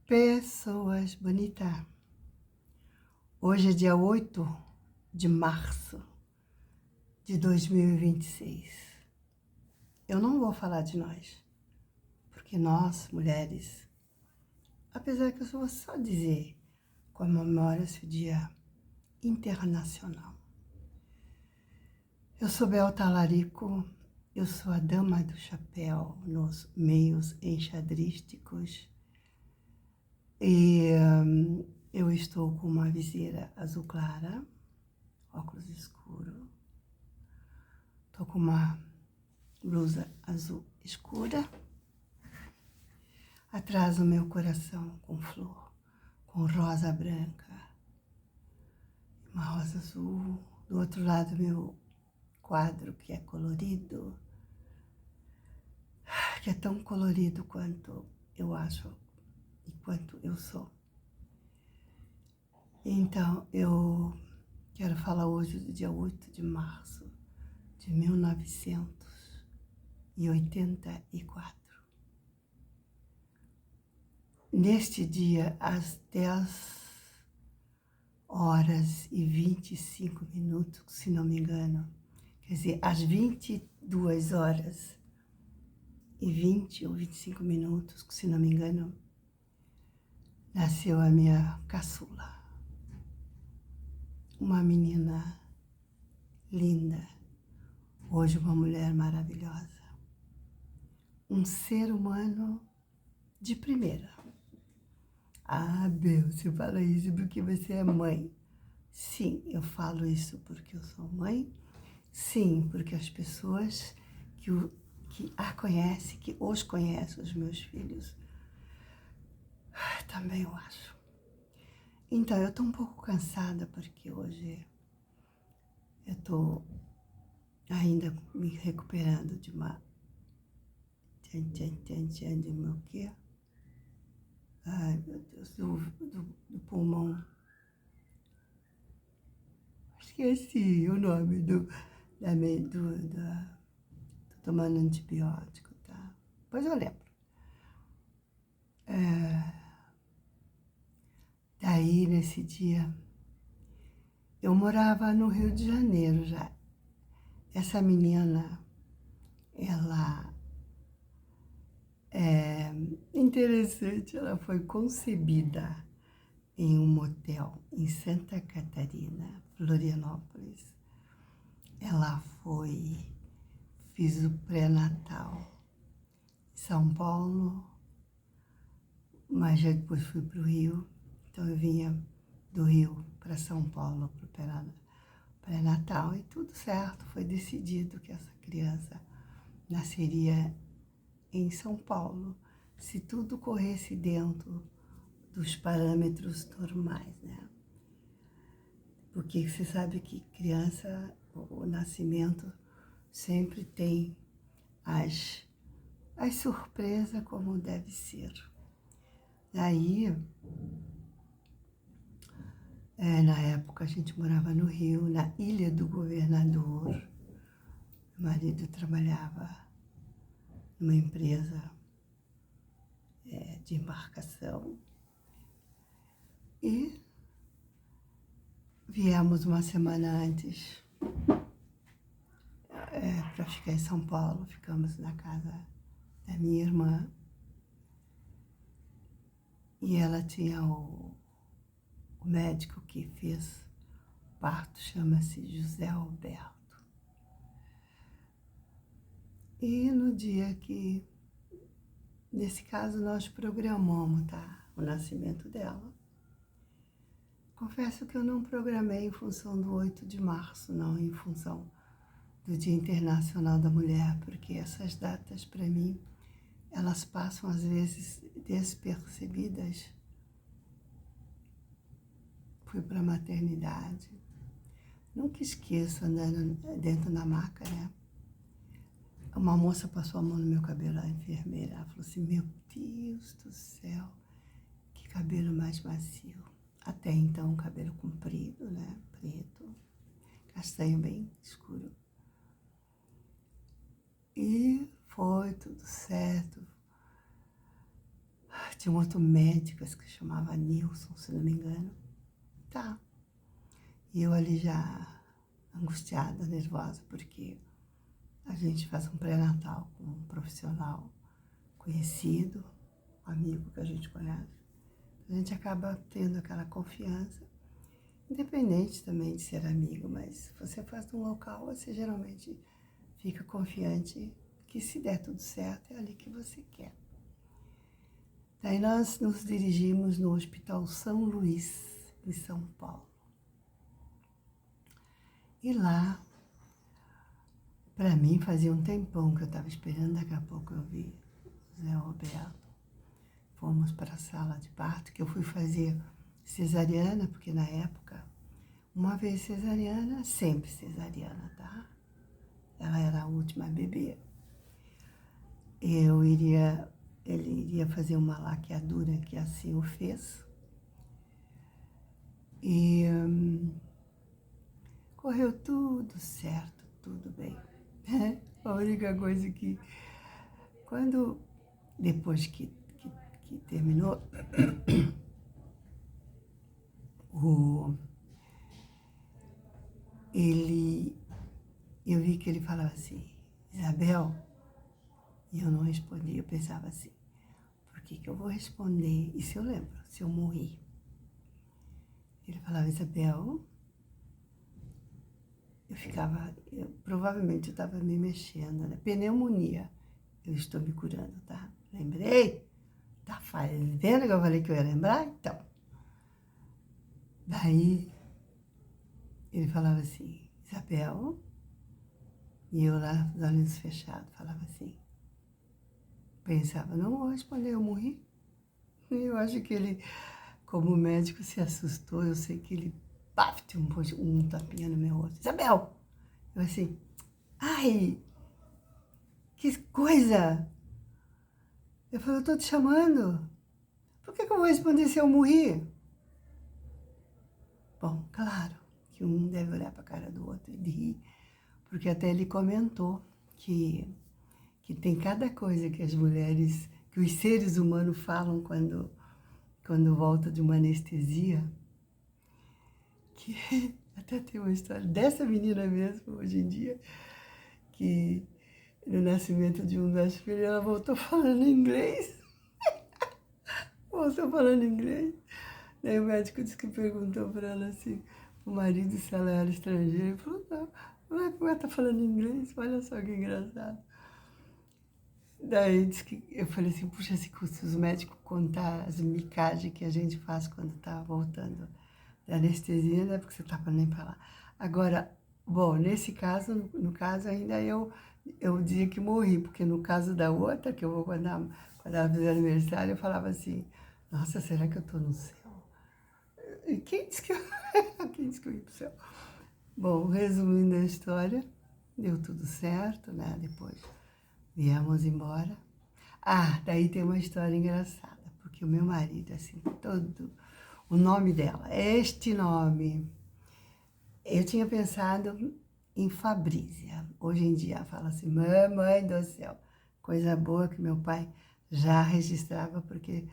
Pessoas bonitas. Hoje é dia 8 de março de 2026. Eu não vou falar de nós, porque nós, mulheres, apesar que eu vou só dizer, comemora-se o Dia Internacional. Eu sou Bel Talarico, eu sou a dama do chapéu nos meios enxadrísticos e eu estou com uma viseira azul clara, óculos escuro, estou com uma blusa azul escura, atrás o meu coração com flor, com rosa branca, uma rosa azul, do outro lado meu quadro que é colorido, que é tão colorido quanto eu acho e quanto eu sou. Então, eu quero falar hoje do dia 8 de março de 1984. Neste dia, às 10h25, se não me engano, quer dizer, às 22h20 ou 25 minutos, se não me engano, nasceu a minha caçula. Uma menina linda, hoje uma mulher maravilhosa. Um ser humano de primeira. Ah, Bel, você fala isso porque você é mãe. Sim, eu falo isso porque eu sou mãe. Sim, porque as pessoas que a conhecem, que os conhecem, os meus filhos, também eu acho. Então, eu estou um pouco cansada porque hoje eu estou ainda me recuperando de uma... de meu quê? Ai, meu Deus, do pulmão. Esqueci o nome tô tomando antibiótico, tá? Depois eu lembro. Daí, nesse dia, eu morava no Rio de Janeiro já. Essa menina, ela é interessante, ela foi concebida em um motel em Santa Catarina, Florianópolis. Ela fiz o pré-natal em São Paulo, mas já depois fui para o Rio. Então eu vinha do Rio para São Paulo para o pré-natal e tudo certo. Foi decidido que essa criança nasceria em São Paulo, se tudo corresse dentro dos parâmetros normais, né? Porque você sabe que criança, o nascimento sempre tem as surpresas como deve ser. Daí, na época a gente morava no Rio, na Ilha do Governador. Meu marido trabalhava numa empresa de embarcação. E viemos uma semana antes para ficar em São Paulo. Ficamos na casa da minha irmã. E ela tinha o médico que fez parto, chama-se José Alberto. E no dia que, nesse caso, nós programamos, tá, o nascimento dela. Confesso que eu não programei em função do 8 de março, não, em função do Dia Internacional da Mulher, porque essas datas, para mim, elas passam às vezes despercebidas. Fui para a maternidade. Nunca esqueço andando dentro da maca, né? Uma moça passou a mão no meu cabelo, a enfermeira. Ela falou assim, meu Deus do céu, que cabelo mais macio. Até então, cabelo comprido, né? Preto, castanho bem escuro. E foi tudo certo. Tinha um outro médico que se chamava Nilson, se não me engano. Tá. E eu ali já angustiada, nervosa, porque a gente faz um pré-natal com um profissional conhecido, um amigo que a gente conhece. A gente acaba tendo aquela confiança, independente também de ser amigo, mas se você faz num local, você geralmente fica confiante que se der tudo certo, é ali que você quer. Daí nós nos dirigimos no Hospital São Luís, em São Paulo. E lá, para mim, fazia um tempão que eu estava esperando, daqui a pouco eu vi o Zé Roberto. Fomos para a sala de parto, que eu fui fazer cesariana, porque na época, uma vez cesariana, sempre cesariana, tá? Ela era a última bebê. Ele iria fazer uma laqueadura, que assim o fez. E correu tudo certo, tudo bem. A única coisa que, depois que terminou, eu vi que ele falava assim, Isabel, e eu não respondi, eu pensava assim, por que eu vou responder? Isso eu lembro, se eu morrer. Ele falava, Isabel, provavelmente eu estava me mexendo, né? Pneumonia, eu estou me curando, tá? Lembrei? Tá vendo que eu falei que eu ia lembrar? Então, daí ele falava assim, Isabel, e eu lá, os olhos fechados, falava assim, pensava, não vou responder, eu morri. E eu acho que ele, como médico, se assustou, eu sei que ele, paf, deu um tapinha no meu rosto, Isabel! Eu assim, ai, que coisa! Eu falei, eu tô te chamando, por que eu vou responder se eu morri? Bom, claro que um deve olhar para a cara do outro e rir, porque até ele comentou que tem cada coisa que as mulheres, que os seres humanos falam quando volta de uma anestesia, que até tem uma história dessa menina mesmo, hoje em dia, que no nascimento de um das filhas, ela voltou falando inglês. Voltou falando inglês. Daí o médico disse que perguntou para ela assim, o marido, se ela era estrangeira. Ele falou, não, como ela tá falando inglês? Olha só que engraçado. Daí disse que, eu falei assim, puxa, se os médicos contar as micagens que a gente faz quando tá voltando da anestesia, não é porque você tá nem falar. Agora, bom, nesse caso, no caso ainda eu dizia que morri, porque no caso da outra, que eu vou quando ela fizer aniversário, eu falava assim, nossa, será que eu tô no céu? E quem disse que eu, quem disse que eu ia pro céu? Bom, resumindo a história, deu tudo certo, né? Depois viemos embora. Ah, daí tem uma história engraçada, porque o meu marido, assim, o nome dela, este nome, eu tinha pensado em Fabrícia. Hoje em dia fala assim, mamãe do céu, coisa boa que meu pai já registrava, porque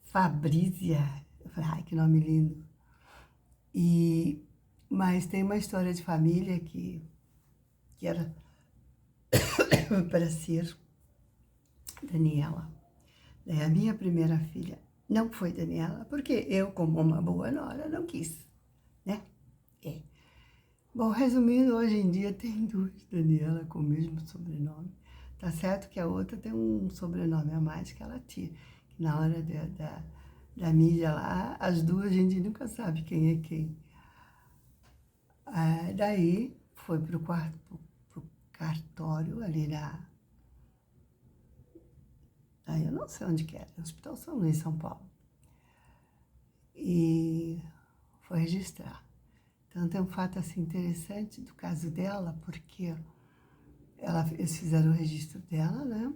Fabrícia, eu falei, ai, que nome lindo. Mas tem uma história de família que era para ser Daniela. Daí a minha primeira filha não foi Daniela, porque eu, como uma boa nora, não quis, né? É. Bom, resumindo, hoje em dia tem duas Daniela com o mesmo sobrenome. Tá certo que a outra tem um sobrenome a mais que ela tinha. Que na hora da mídia lá, as duas a gente nunca sabe quem é quem. Daí foi pro cartório ali eu não sei onde que era, no Hospital São Luís, São Paulo. E foi registrar. Então tem um fato assim interessante do caso dela, porque eles fizeram o registro dela, né?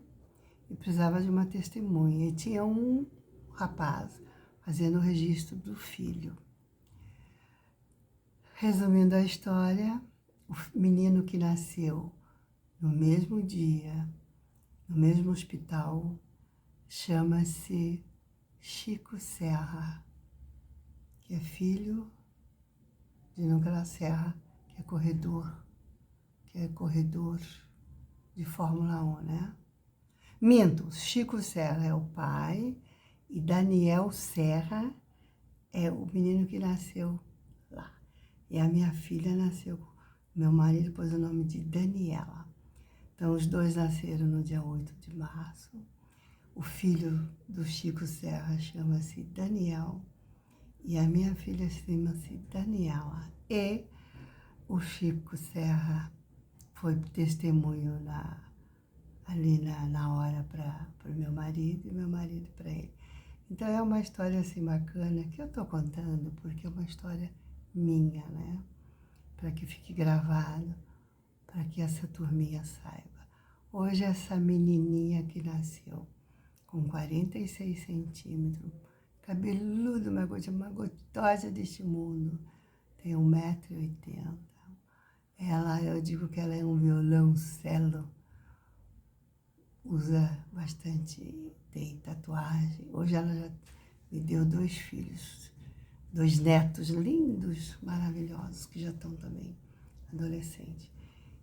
E precisava de uma testemunha. E tinha um rapaz fazendo o registro do filho. Resumindo a história, o menino que nasceu no mesmo dia, no mesmo hospital, chama-se Chico Serra, que é filho de Nicolau Serra, que é corredor de Fórmula 1, né? Minto, Chico Serra é o pai e Daniel Serra é o menino que nasceu lá. E a minha filha nasceu, meu marido pôs o nome de Daniela. Então, os dois nasceram no dia 8 de março. O filho do Chico Serra chama-se Daniel e a minha filha chama-se Daniela. E o Chico Serra foi testemunho ali na hora para o meu marido e meu marido para ele. Então é uma história assim bacana que eu estou contando porque é uma história minha, né? Para que fique gravado, para que essa turminha saiba. Hoje essa menininha que nasceu com 46 centímetros, cabeludo, uma gostosa deste mundo, tem 1,80 m. Eu digo que ela é um violoncelo, usa bastante, tem tatuagem. Hoje ela já me deu 2 filhos, 2 netos lindos, maravilhosos, que já estão também adolescentes.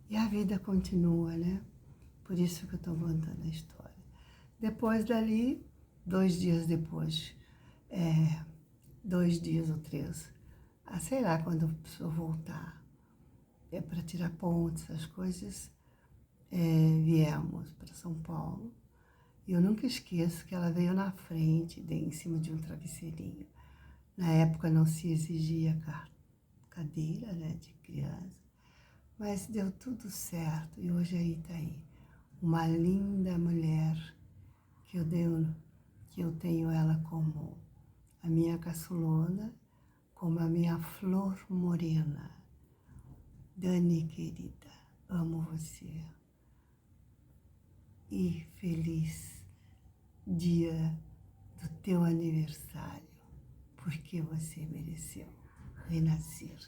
E a vida continua, né? Por isso que eu estou contando a história. Depois dali, 2 dias depois, 2 dias ou 3, sei lá quando a pessoa voltar, para tirar pontos, essas coisas, viemos para São Paulo. E eu nunca esqueço que ela veio na frente, em cima de um travesseirinho. Na época não se exigia cadeira, né, de criança, mas deu tudo certo. E hoje está aí, uma linda mulher que eu tenho ela como a minha caçulona, como a minha flor morena. Dani, querida, amo você. E feliz dia do teu aniversário, porque você mereceu renascer.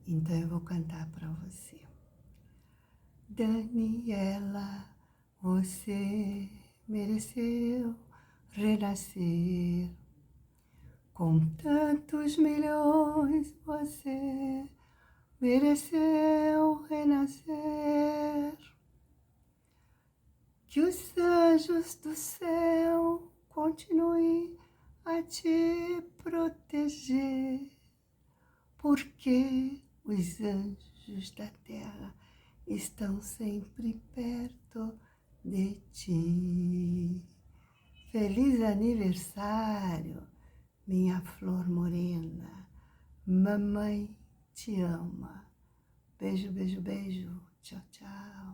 Então eu vou cantar para você. Daniela, você mereceu renascer. Com tantos milhões você mereceu renascer. Que os anjos do céu continuem a te proteger, porque os anjos da terra estão sempre perto de ti. Feliz aniversário, minha flor morena. Mamãe te ama. Beijo, beijo, beijo. Tchau, tchau.